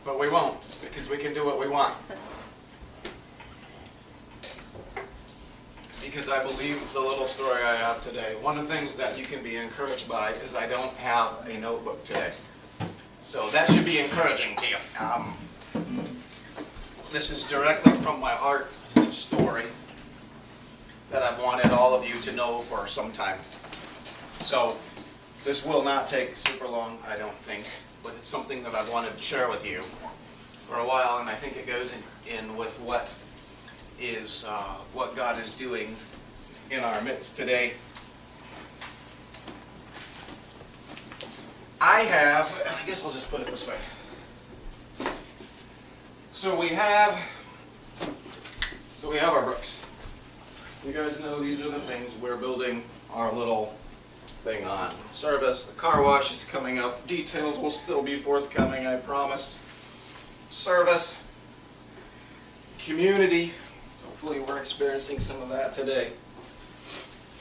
But we won't, because we can do what we want. Because I believe the little story I have today. One of the things that you can be encouraged by is I don't have a notebook today. So that should be encouraging to you. This is directly from my heart. It's a story that I've wanted all of you to know for some time. So this will not take super long, I don't think, but it's something that I've wanted to share with you for a while, and I think it goes in with what God is doing in our midst today. I guess I'll just put it this way. So we have our bricks. You guys know these are the things we're building our little thing on. Service, the car wash is coming up. Details will still be forthcoming, I promise. Service, community. Hopefully we're experiencing some of that today.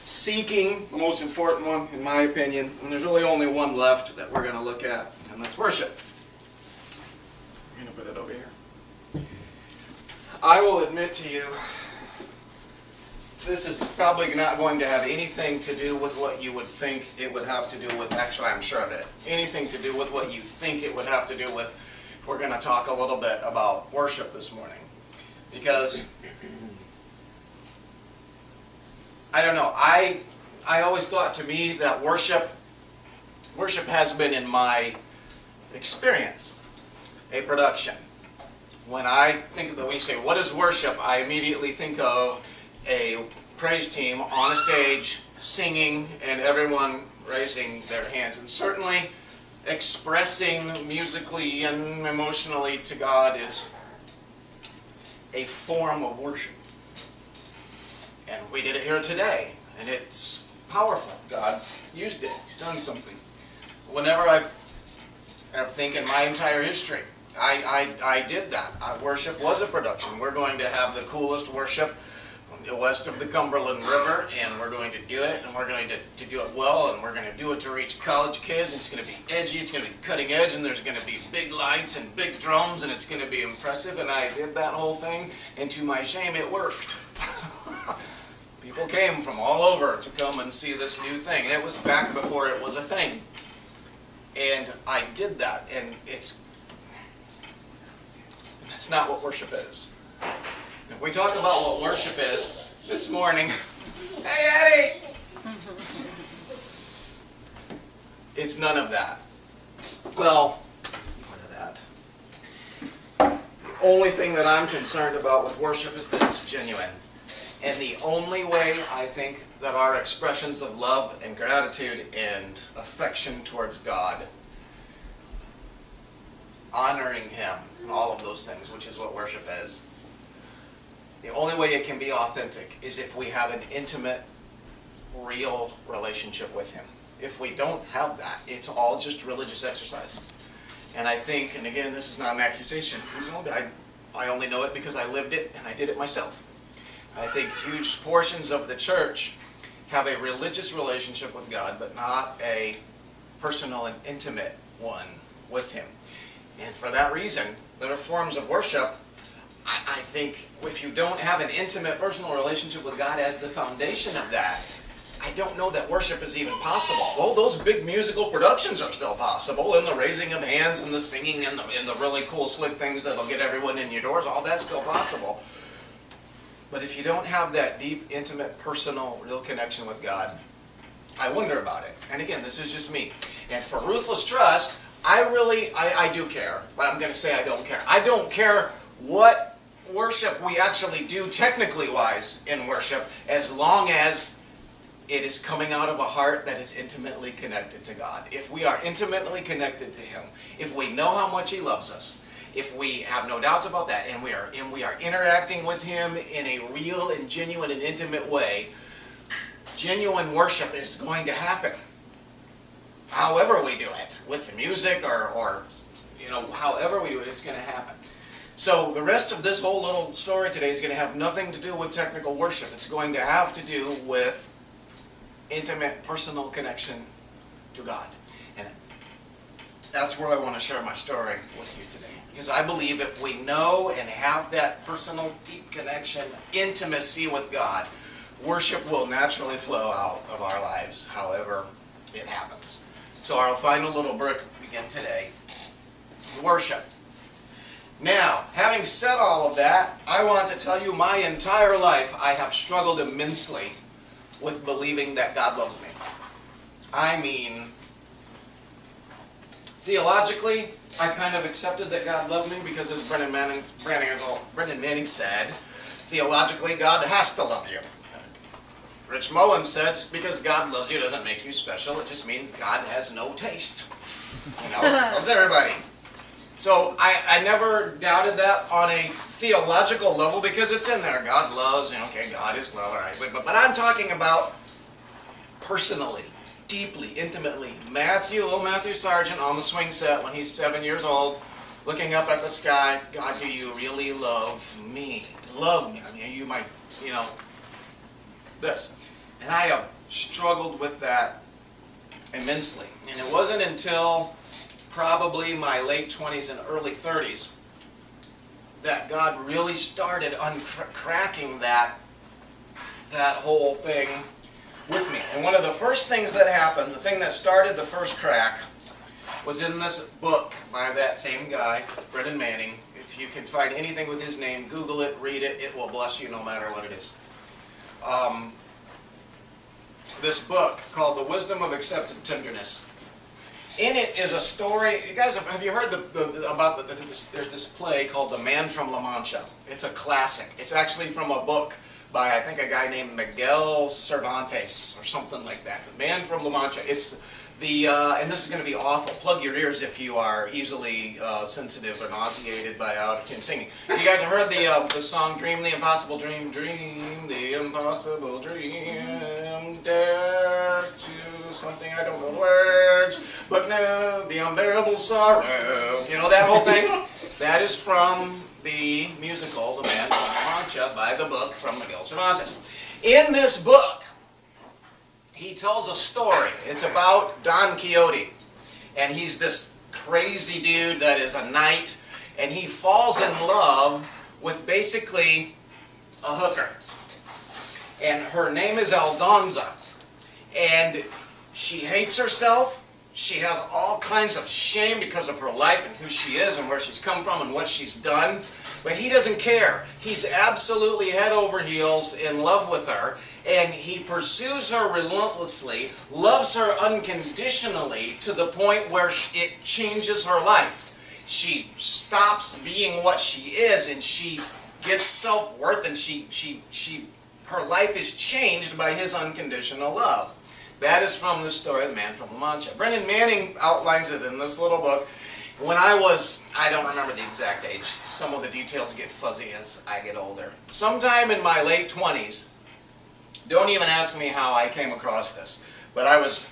Seeking, the most important one in my opinion, and there's really only one left that we're going to look at, and that's worship. I'm going to put it over here. I will admit to you, this is probably not going to have anything to do with what you would think it would have to do with. Actually, I'm sure of it. Anything to do with what you think it would have to do with. We're going to talk a little bit about worship this morning. Because, I don't know, I always thought to me that worship has been in my experience a production. When you say, what is worship, I immediately think of a praise team on a stage singing and everyone raising their hands. And certainly expressing musically and emotionally to God is a form of worship. And we did it here today, and it's powerful. God's used it. He's done something. Whenever I think in my entire history, I did that. Worship was a production. We're going to have the coolest worship west of the Cumberland River, and we're going to do it, and we're going to do it well, and we're going to do it to reach college kids. It's going to be edgy, it's going to be cutting edge, and there's going to be big lights and big drums, and it's going to be impressive, and I did that whole thing, and to my shame, it worked. People came from all over to come and see this new thing, and it was back before it was a thing. And I did that, and that's not what worship is. If we talk about what worship is this morning, hey Eddie! It's none of that. Well, part of that. The only thing that I'm concerned about with worship is that it's genuine. And the only way I think that our expressions of love and gratitude and affection towards God, honoring Him, and all of those things, which is what worship is, the only way it can be authentic is if we have an intimate, real relationship with Him. If we don't have that, it's all just religious exercise. And I think, and again, this is not an accusation, I only know it because I lived it and I did it myself. I think huge portions of the church have a religious relationship with God, but not a personal and intimate one with Him. And for that reason, there are forms of worship. I think if you don't have an intimate personal relationship with God as the foundation of that, I don't know that worship is even possible. Oh, those big musical productions are still possible, and the raising of hands and the singing and the really cool slick things that'll get everyone in your doors, all that's still possible. But if you don't have that deep, intimate, personal, real connection with God, I wonder about it. And again, this is just me. And for Ruthless Trust, I do care, but I'm going to say I don't care. I don't care what worship we actually do technically wise in worship, as long as it is coming out of a heart that is intimately connected to God. If we are intimately connected to Him, if we know how much He loves us, if we have no doubts about that, and we are interacting with Him in a real and genuine and intimate way, genuine worship is going to happen. However we do it, with the music or however we do it, it's going to happen. So the rest of this whole little story today is going to have nothing to do with technical worship. It's going to have to do with intimate, personal connection to God. And that's where I want to share my story with you today. Because I believe if we know and have that personal, deep connection, intimacy with God, worship will naturally flow out of our lives, however it happens. So our final little brick begin today, worship. Now, having said all of that, I want to tell you my entire life I have struggled immensely with believing that God loves me. I mean, theologically, I kind of accepted that God loved me because, as Brendan Manning said, theologically, God has to love you. Rich Mullins said, just because God loves you doesn't make you special. It just means God has no taste. You know, loves everybody. So I never doubted that on a theological level because it's in there. God loves, okay, God is love, all right. But I'm talking about personally, deeply, intimately. little Matthew Sargent on the swing set when he's 7 years old, looking up at the sky. God, do you really love me? Love me. I mean, you might, this. And I have struggled with that immensely. And it wasn't until probably my late 20s and early 30s that God really started uncracking that whole thing with me. And one of the first things that happened, the thing that started the first crack, was in this book by that same guy, Brendan Manning. If you can find anything with his name, Google it, read it, it will bless you no matter what it is. This book called The Wisdom of Accepted Tenderness. In it is a story. You guys have you heard there's this play called The Man from La Mancha. It's a classic. It's actually from a book by I think a guy named Miguel Cervantes or something like that. The Man from La Mancha. It's the and this is going to be awful. Plug your ears if you are easily sensitive or nauseated by out-of-tune singing. You guys have heard the song "Dream the Impossible Dream, Dream the Impossible Dream, Dare to something I don't know the words, but no, the unbearable sorrow." You know that whole thing? That is from the musical The Man from La Mancha by the book from Miguel Cervantes. In this book, he tells a story. It's about Don Quixote. And he's this crazy dude that is a knight. And he falls in love with basically a hooker. And her name is Aldonza. And she hates herself. She has all kinds of shame because of her life and who she is and where she's come from and what she's done. But he doesn't care. He's absolutely head over heels in love with her. And he pursues her relentlessly, loves her unconditionally to the point where it changes her life. She stops being what she is and she gets self-worth and her life is changed by his unconditional love. That is from the story of The Man from La Mancha. Brendan Manning outlines it in this little book. When I don't remember the exact age. Some of the details get fuzzy as I get older. Sometime in my late 20s, don't even ask me how I came across this, but I was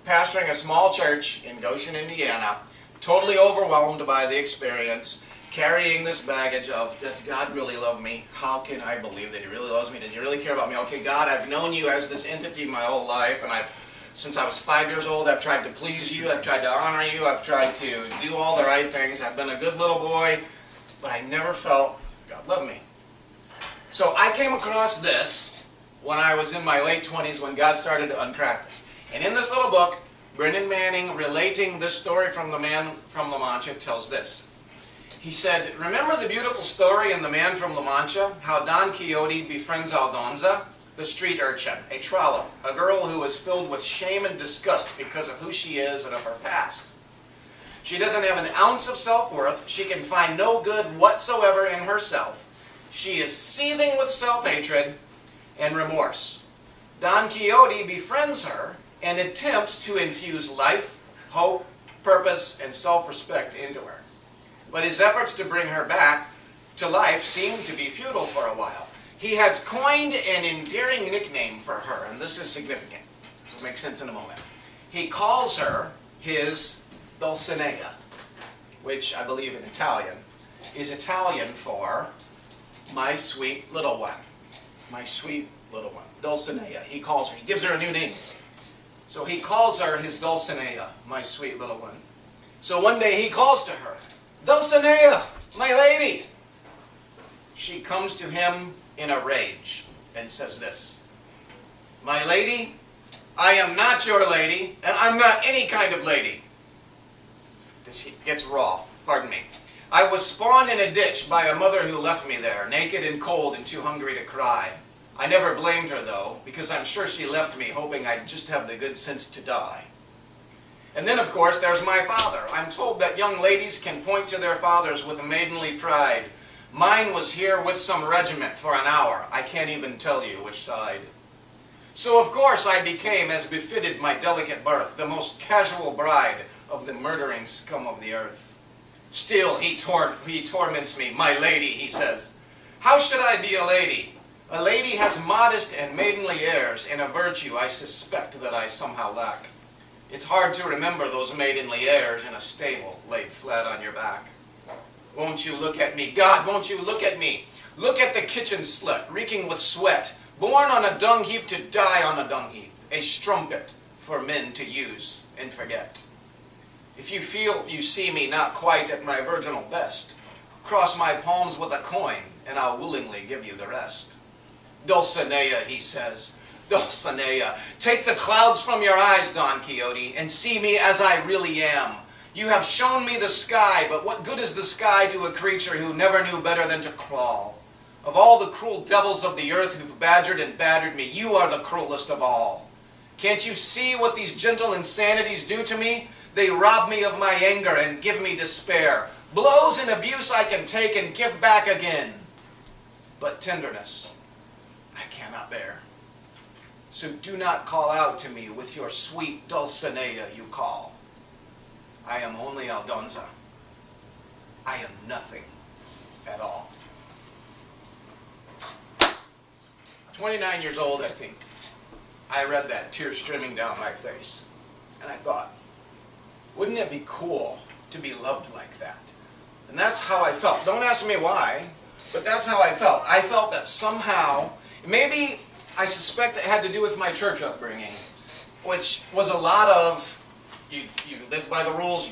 pastoring a small church in Goshen, Indiana, totally overwhelmed by the experience, carrying this baggage of, does God really love me? How can I believe that He really loves me? Does He really care about me? Okay, God, I've known You as this entity my whole life, and since I was 5 years old, I've tried to please You, I've tried to honor You, I've tried to do all the right things, I've been a good little boy, but I never felt God loved me. So I came across this when I was in my late 20s when God started to uncrack this. And in this little book, Brendan Manning, relating this story from The Man from La Mancha, tells this. He said, remember the beautiful story in The Man from La Mancha, how Don Quixote befriends Aldonza, the street urchin, a trollop, a girl who is filled with shame and disgust because of who she is and of her past. She doesn't have an ounce of self-worth. She can find no good whatsoever in herself. She is seething with self-hatred and remorse. Don Quixote befriends her and attempts to infuse life, hope, purpose, and self-respect into her. But his efforts to bring her back to life seem to be futile for a while. He has coined an endearing nickname for her, and this is significant. This will make sense in a moment. He calls her his Dulcinea, which I believe in Italian is Italian for my sweet little one. My sweet little one. Dulcinea. He calls her. He gives her a new name. So he calls her his Dulcinea, my sweet little one. So one day he calls to her, Dulcinea, my lady. She comes to him in a rage and says this, my lady, I am not your lady, and I'm not any kind of lady. This gets raw, pardon me. I was spawned in a ditch by a mother who left me there, naked and cold and too hungry to cry. I never blamed her though, because I'm sure she left me hoping I'd just have the good sense to die. And then of course there's my father. I'm told that young ladies can point to their fathers with maidenly pride. Mine was here with some regiment for an hour. I can't even tell you which side. So of course I became, as befitted my delicate birth, the most casual bride of the murdering scum of the earth. Still he torments me. My lady, he says. How should I be a lady? A lady has modest and maidenly airs, and a virtue I suspect that I somehow lack. It's hard to remember those maidenly airs in a stable laid flat on your back. Won't you look at me? God, won't you look at me? Look at the kitchen slut, reeking with sweat, born on a dung heap to die on a dung heap, a strumpet for men to use and forget. If you feel you see me not quite at my virginal best, cross my palms with a coin, and I'll willingly give you the rest. Dulcinea, he says, Dulcinea, take the clouds from your eyes, Don Quixote, and see me as I really am. You have shown me the sky, but what good is the sky to a creature who never knew better than to crawl? Of all the cruel devils of the earth who've badgered and battered me, you are the cruelest of all. Can't you see what these gentle insanities do to me? They rob me of my anger and give me despair. Blows and abuse I can take and give back again. But tenderness I cannot bear. So do not call out to me with your sweet Dulcinea you call. I am only Aldonza. I am nothing at all. 29 years old, I think. I read that, tears streaming down my face. And I thought, wouldn't it be cool to be loved like that? And that's how I felt. Don't ask me why, but that's how I felt. I felt that somehow, maybe I suspect it had to do with my church upbringing, which was a lot of, you live by the rules,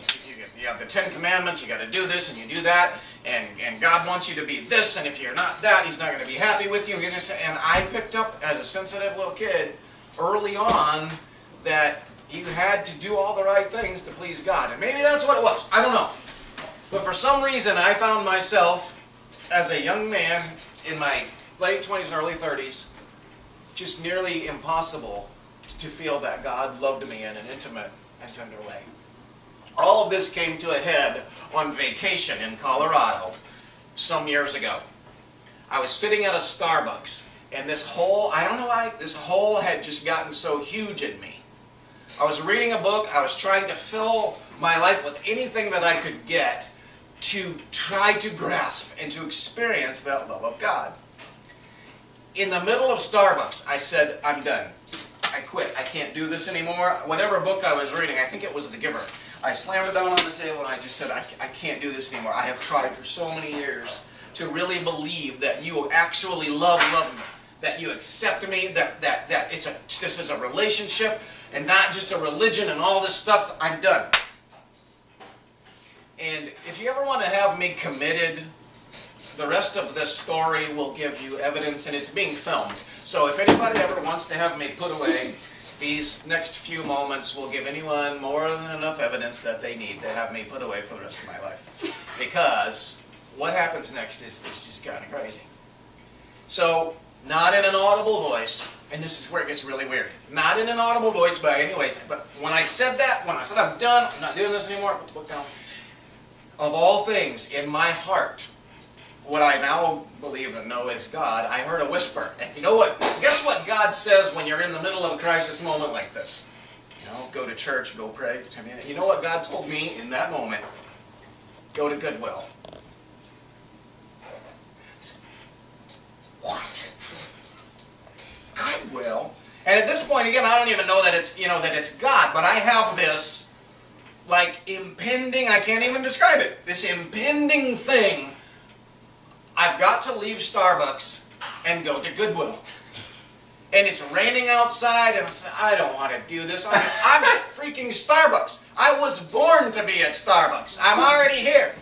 you have the 10 Commandments, you got to do this and you do that, and God wants you to be this, and if you're not that, He's not going to be happy with you. And I picked up as a sensitive little kid early on that you had to do all the right things to please God. And maybe that's what it was. I don't know. But for some reason, I found myself as a young man in my late 20s and early 30s, just nearly impossible to feel that God loved me in an intimate and tender way. All of this came to a head on vacation in Colorado some years ago. I was sitting at a Starbucks, and this hole, I don't know why, this hole had just gotten so huge in me. I was reading a book, I was trying to fill my life with anything that I could get to try to grasp and to experience that love of God. In the middle of Starbucks, I said, I'm done. I quit. I can't do this anymore. Whatever book I was reading, I think it was The Giver, I slammed it down on the table and I just said, I can't do this anymore. I have tried for so many years to really believe that you actually love me, that you accept me, that this is a relationship and not just a religion and all this stuff. I'm done. And if you ever want to have me committed, the rest of this story will give you evidence, and it's being filmed. So if anybody ever wants to have me put away, these next few moments will give anyone more than enough evidence that they need to have me put away for the rest of my life. Because what happens next is just kind of crazy. So, not in an audible voice, and this is where it gets really weird. Not in an audible voice by any ways, but when I said that, when I said I'm done, I'm not doing this anymore, put the book down. Of all things, in my heart, what I now believe and know is God, I heard a whisper. And you know what? Guess what God says when you're in the middle of a crisis moment like this? You know, go to church, go pray. You know what God told me in that moment? Go to Goodwill. What? Goodwill? And at this point, again, I don't even know that it's, that it's God, but I have this, like, impending, I can't even describe it, this impending thing. I've got to leave Starbucks and go to Goodwill. And it's raining outside, and I'm saying, I don't want to do this. I'm at freaking Starbucks. I was born to be at Starbucks. I'm already here.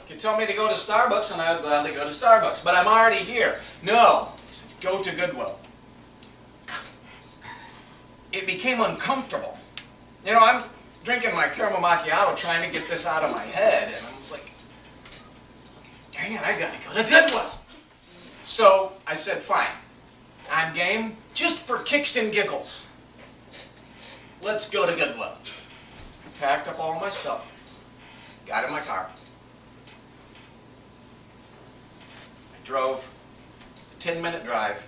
You tell me to go to Starbucks, and I would gladly go to Starbucks. But I'm already here. No. He says, go to Goodwill. It became uncomfortable. You know, I'm drinking my caramel macchiato trying to get this out of my head, and I was like, dang it, I gotta go to Goodwill. So I said, fine. I'm game, just for kicks and giggles. Let's go to Goodwill. Packed up all my stuff, got in my car. I drove a 10-minute drive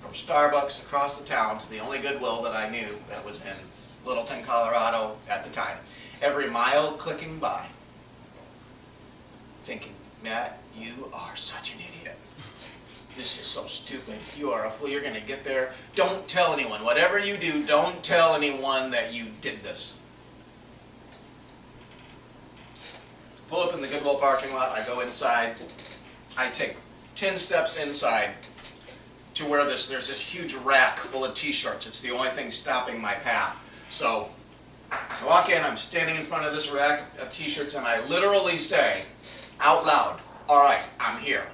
from Starbucks across the town to the only Goodwill that I knew that was in Littleton, Colorado at the time. Every mile clicking by, thinking, Matt, you are such an idiot. This is so stupid. You are a fool. You're going to get there. Don't tell anyone. Whatever you do, don't tell anyone that you did this. Pull up in the Goodwill parking lot. I go inside. I take 10 steps inside to where there's this huge rack full of t-shirts. It's the only thing stopping my path. So I walk in. I'm standing in front of this rack of t-shirts, and I literally say out loud, all right, I'm here.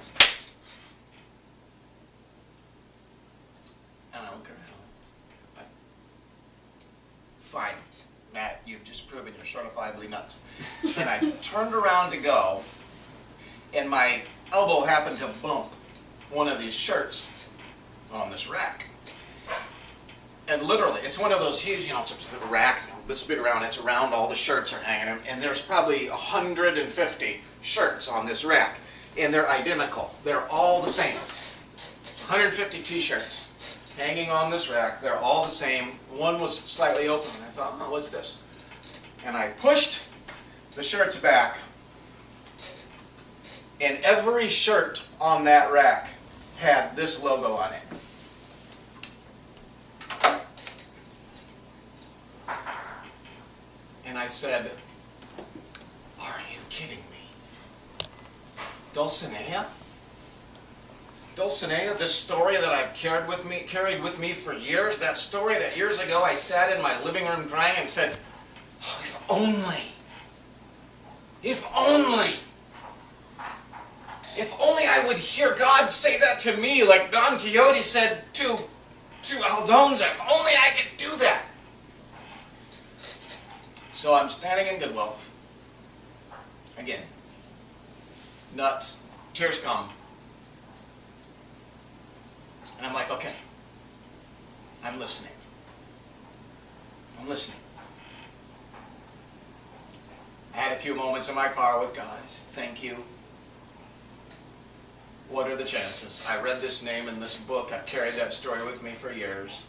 And I look around. Fine, Matt, you've just proven you're certifiably nuts. And I turned around to go, and my elbow happened to bump one of these shirts on this rack. And literally, it's one of those huge, it's the rack, this big around, it's around, all the shirts are hanging, and there's probably 150 shirts on this rack. And they're identical. They're all the same. 150 t-shirts hanging on this rack. They're all the same. One was slightly open, and I thought, oh, what's this? And I pushed the shirts back, and every shirt on that rack had this logo on it. And I said, are you kidding me? Dulcinea? Dulcinea, this story that I've carried with me for years, that story that years ago I sat in my living room crying and said, oh, if only I would hear God say that to me like Don Quixote said to Aldonza. If only I could do that. So I'm standing in Goodwill. Again, nuts, tears come. And I'm like, okay, I'm listening. I'm listening. I had a few moments in my car with God. I said, thank you. What are the chances? I read this name in this book. I've carried that story with me for years.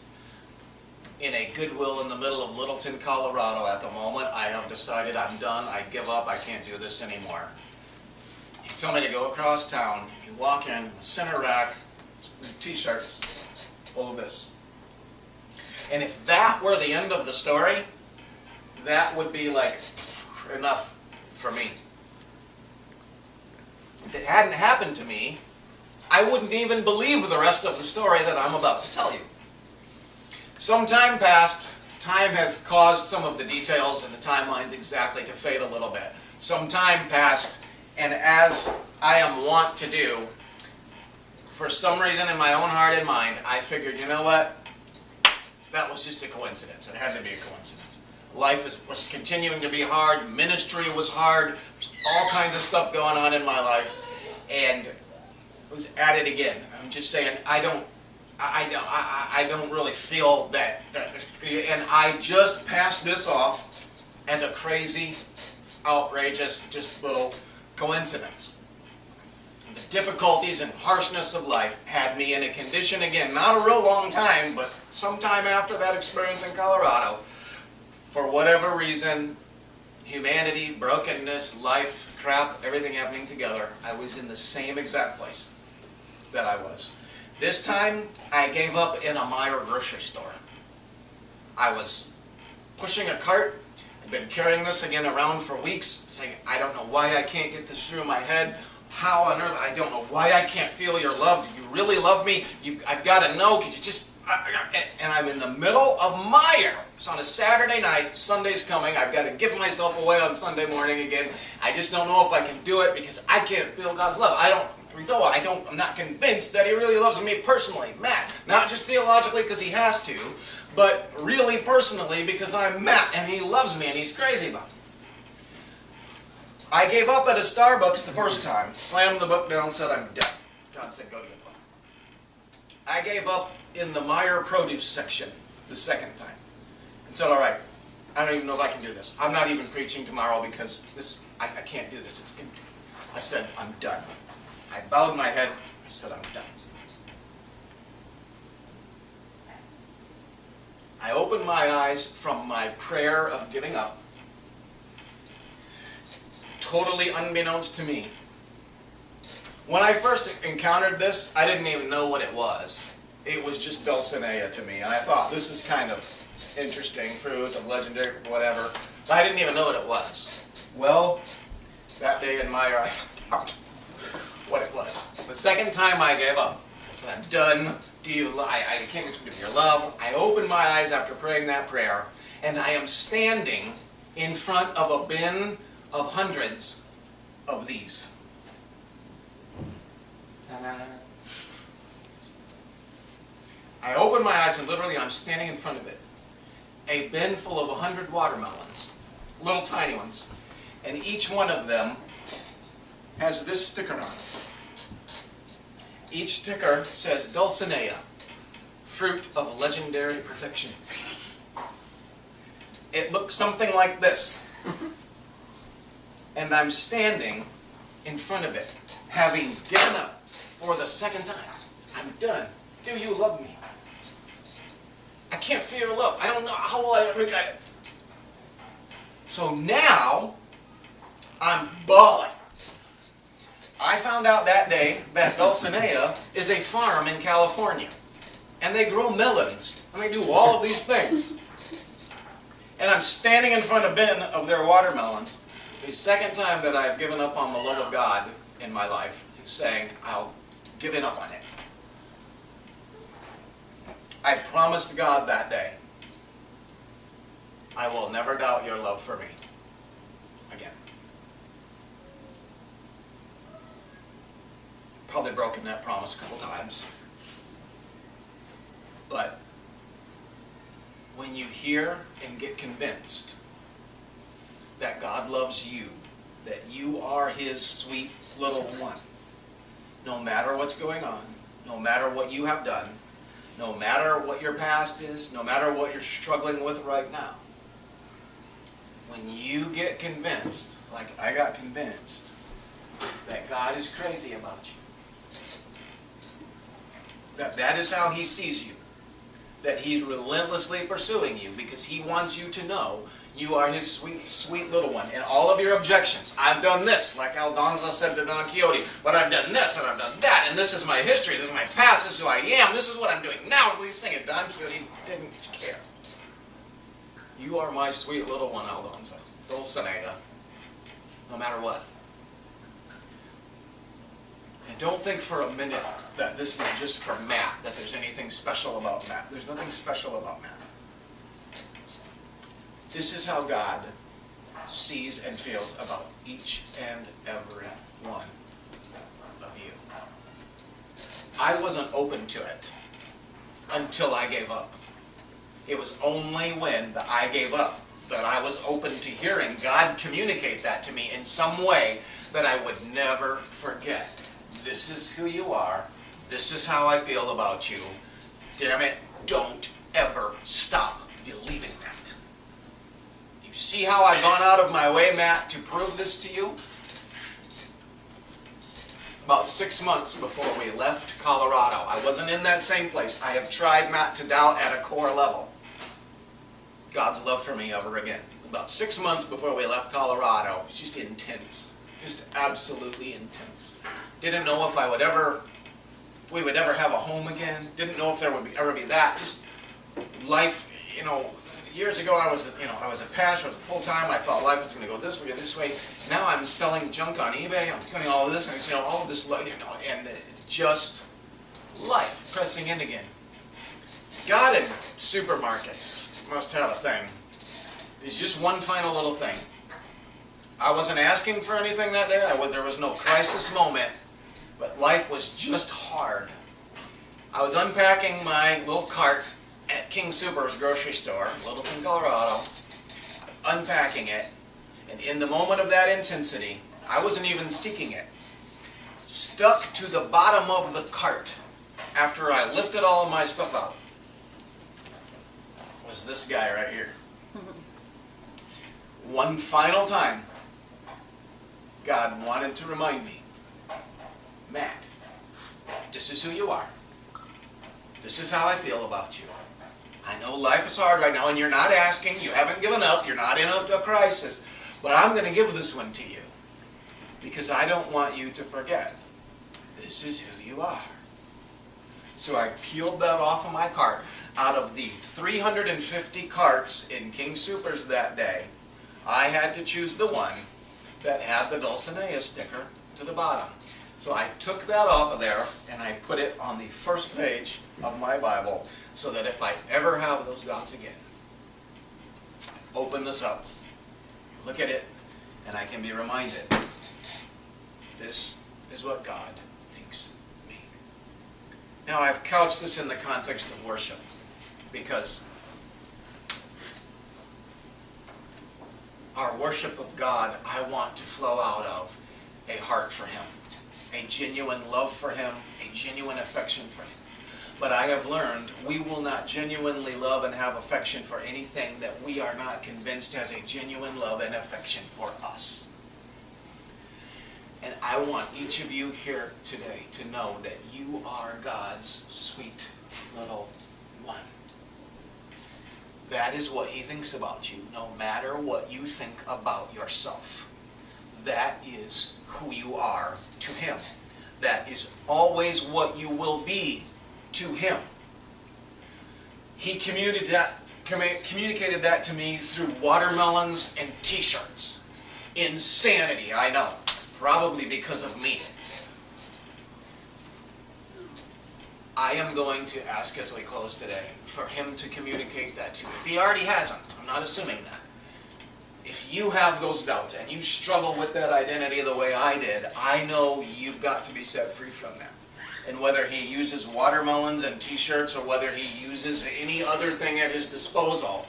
In a Goodwill in the middle of Littleton, Colorado at the moment, I have decided I'm done. I give up. I can't do this anymore. You tell me to go across town. You walk in, center rack, t-shirts, full of this. And if that were the end of the story, that would be like enough for me. If it hadn't happened to me, I wouldn't even believe the rest of the story that I'm about to tell you. Some time passed. Time has caused some of the details and the timelines exactly to fade a little bit. Some time passed, and as I am wont to do, for some reason in my own heart and mind, I figured, you know what? That was just a coincidence. It had to be a coincidence. Life was continuing to be hard. Ministry was hard. All kinds of stuff going on in my life. And it was at it again. I'm just saying, I don't really feel that, and I just passed this off as a crazy, outrageous, just little coincidence. The difficulties and harshness of life had me in a condition, again, not a real long time, but sometime after that experience in Colorado, for whatever reason, humanity, brokenness, life, crap, everything happening together, I was in the same exact place that I was. This time, I gave up in a Meijer grocery store. I was pushing a cart. I've been carrying this again around for weeks, saying, I don't know why I can't get this through my head. How on earth? I don't know why I can't feel your love. Do you really love me? I've got to know. Could you just... And I'm in the middle of Meijer. It's on a Saturday night. Sunday's coming. I've got to give myself away on Sunday morning again. I just don't know if I can do it because I can't feel God's love. I'm not convinced that He really loves me personally, Matt. Not just theologically because He has to, but really personally because I'm Matt and He loves me and He's crazy about me. I gave up at a Starbucks the first time, slammed the book down, said I'm done. God said go to your book. I gave up in the Meijer produce section the second time and said, all right, I don't even know if I can do this. I'm not even preaching tomorrow because I can't do this. It's empty. I said, I'm done. I bowed my head. I said, I'm done. I opened my eyes from my prayer of giving up, totally unbeknownst to me. When I first encountered this, I didn't even know what it was. It was just Dulcinea to me, and I thought, this is kind of interesting, fruit of legendary, whatever. But I didn't even know what it was. Well, that day in Meijer, I found out what it was. The second time I gave up, I said, I'm done. I can't expect your love. I opened my eyes after praying that prayer, and I am standing in front of a bin of hundreds of these. I opened my eyes and literally I'm standing in front of it. A bin full of 100 watermelons, little tiny ones, and each one of them has this sticker on it. Each sticker says Dulcinea, fruit of legendary perfection. It looks something like this. And I'm standing in front of it, having given up for the second time. I'm done. Do you love me? I can't feel your love. I don't know how will I... So now, I'm bawling. I found out that day that Dulcinea is a farm in California. And they grow melons. And they do all of these things. And I'm standing in front of a bin of their watermelons. The second time that I've given up on the love of God in my life, saying, I'll give up on it. I promised God that day, I will never doubt your love for me again. Probably broken that promise a couple times. But when you hear and get convinced that God loves you, that you are His sweet little one, no matter what's going on, no matter what you have done, no matter what your past is, no matter what you're struggling with right now, when you get convinced, like I got convinced, that God is crazy about you, that is how He sees you, that He's relentlessly pursuing you because He wants you to know you are His sweet, sweet little one. And all of your objections, I've done this, like Aldonza said to Don Quixote, but I've done this and I've done that, and this is my history, this is my past, this is who I am, this is what I'm doing now. Please think it. Don Quixote didn't care. You are my sweet little one, Aldonza, Dulcinea, no matter what. And don't think for a minute that this is just for Matt, that there's anything special about Matt. There's nothing special about Matt. This is how God sees and feels about each and every one of you. I wasn't open to it until I gave up. It was only when I gave up that I was open to hearing God communicate that to me in some way that I would never forget. This is who you are. This is how I feel about you. Damn it, don't ever stop believing that. You see how I've gone out of my way, Matt, to prove this to you? About 6 months before we left Colorado, I wasn't in that same place. I have tried not to doubt at a core level God's love for me ever again. About 6 months before we left Colorado, it was just intense. Just absolutely intense. Didn't know if we would ever have a home again. Didn't know if there would ever be that. Just life, years ago I was a pastor, I was a full-time, I thought life was going to go this way or this way. Now I'm selling junk on eBay, I'm doing all of this, and all of this, and just life pressing in again. God in supermarkets must have a thing. It's just one final little thing. I wasn't asking for anything that day. There was no crisis moment, but life was just hard. I was unpacking my little cart at King Soopers grocery store, Littleton, Colorado. I was unpacking it, and in the moment of that intensity, I wasn't even seeking it. Stuck to the bottom of the cart after I lifted all of my stuff out was this guy right here. One final time, God wanted to remind me, Matt, this is who you are. This is how I feel about you. I know life is hard right now and you're not asking, you haven't given up, you're not in a crisis, but I'm going to give this one to you because I don't want you to forget. This is who you are. So I peeled that off of my cart. Out of the 350 carts in King Soopers that day, I had to choose the one that had the Dulcinea sticker to the bottom. So I took that off of there and I put it on the first page of my Bible so that if I ever have those doubts again, open this up, look at it, and I can be reminded, this is what God thinks of me. Now I've couched this in the context of worship because our worship of God, I want to flow out of a heart for Him, a genuine love for Him, a genuine affection for Him. But I have learned we will not genuinely love and have affection for anything that we are not convinced has a genuine love and affection for us. And I want each of you here today to know that you are God's sweet little one. That is what He thinks about you, no matter what you think about yourself. That is who you are to Him. That is always what you will be to Him. He communicated that to me through watermelons and t-shirts. Insanity, I know. Probably because of me. I am going to ask as we close today for Him to communicate that to you. If He already hasn't, I'm not assuming that. If you have those doubts and you struggle with that identity the way I did, I know you've got to be set free from that. And whether He uses watermelons and t-shirts or whether He uses any other thing at His disposal,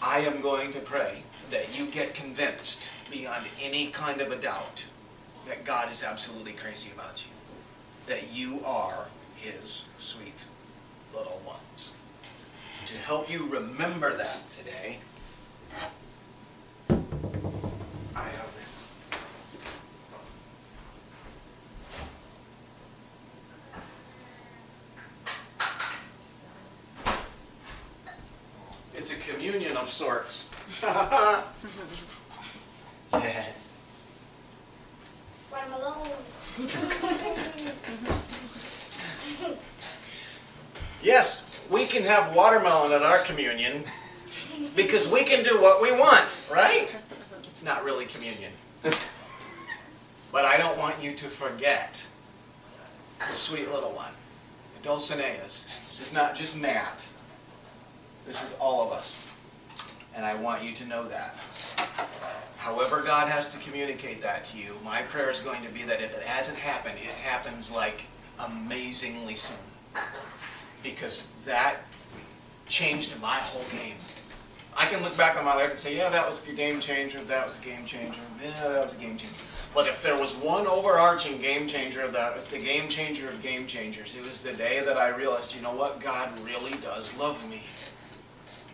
I am going to pray that you get convinced beyond any kind of a doubt that God is absolutely crazy about you. That you are His sweet little ones. To help you remember that today, I have this. It's a communion of sorts. Yes. Let him alone. Yes, we can have watermelon at our communion because we can do what we want, right? It's not really communion. But I don't want you to forget the sweet little one, the Dulcineas. This is not just Matt. This is all of us. And I want you to know that. However God has to communicate that to you, my prayer is going to be that if it hasn't happened, it happens like amazingly soon. Because that changed my whole game. I can look back on my life and say, yeah, that was a game changer, that was a game changer, yeah, that was a game changer. But if there was one overarching game changer, that was the game changer of game changers, it was the day that I realized, you know what, God really does love me.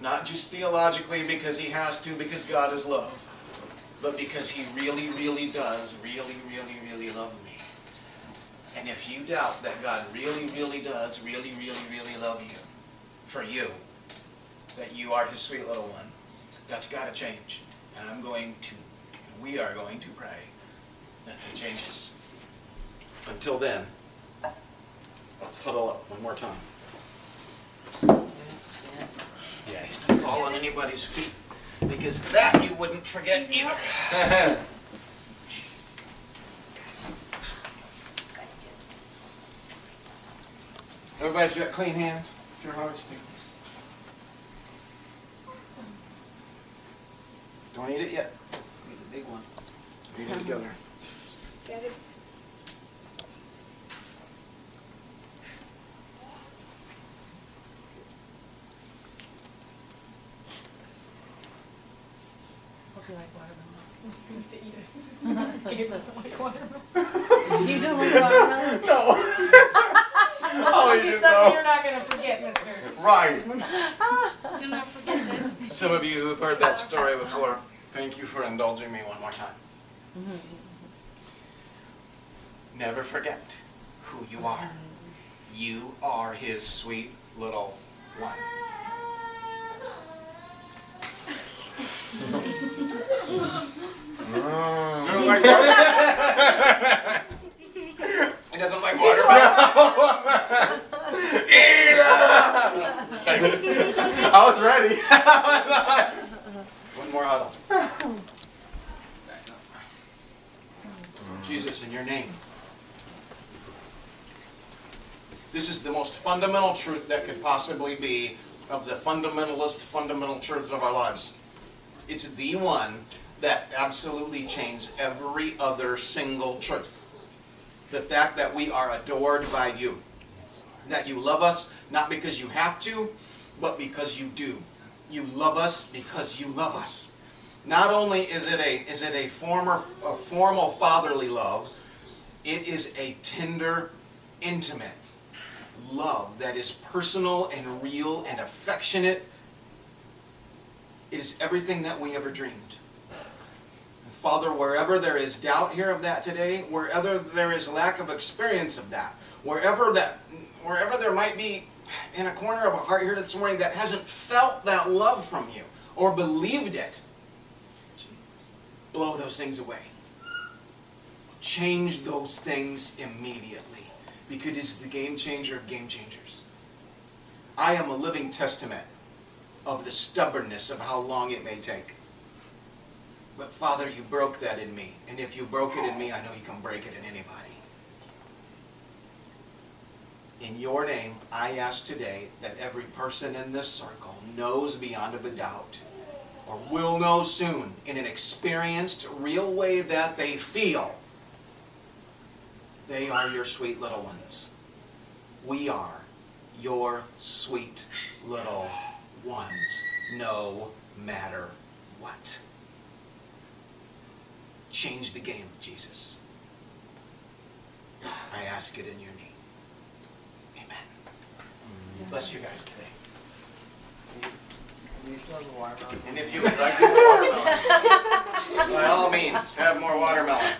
Not just theologically because He has to, because God is love, but because He really, really does, really, really, really love me. And if you doubt that God really, really does, really, really, really love you, for you, that you are His sweet little one, that's got to change. And we are going to pray that it changes. Until then, let's huddle up one more time. Yes. fall on anybody's feet, because that you wouldn't forget either. Everybody's got clean hands. Your hearts, take this. Don't eat it yet. Eat the big one. Eat it together. Get it? Hope you like watermelon. He doesn't like watermelon. You don't like watermelon? No. Oh, you be didn't something know. you're not going to forget, mister. Right. You'll never forget this. Some of you who've heard that story before, thank you for indulging me one more time. Never forget who you are. You are his sweet little one. You don't like watermelon? He doesn't like watermelon? I was ready. One more huddle. Jesus, in your name. This is the most fundamental truth that could possibly be of the fundamental truths of our lives. It's the one that absolutely changed every other single truth. The fact that we are adored by you. That you love us, not because you have to, but because you do. You love us because you love us. Not only is it a formal fatherly love, it is a tender, intimate love that is personal and real and affectionate. It is everything that we ever dreamed. And Father, wherever there is doubt here of that today, wherever there is lack of experience of that, wherever there might be in a corner of a heart here this morning that hasn't felt that love from you or believed it, blow those things away. Change those things immediately, because it is the game changer of game changers. I am a living testament of the stubbornness of how long it may take. But Father, you broke that in me. And if you broke it in me, I know you can break it in anybody. In your name, I ask today that every person in this circle knows beyond of a doubt, or will know soon, in an experienced, real way that they feel, they are your sweet little ones. We are your sweet little ones, no matter what. Change the game, Jesus. I ask it in your name. Amen. Bless you guys today. You still have the watermelon? And if you would like more watermelon, by all means, have more watermelon.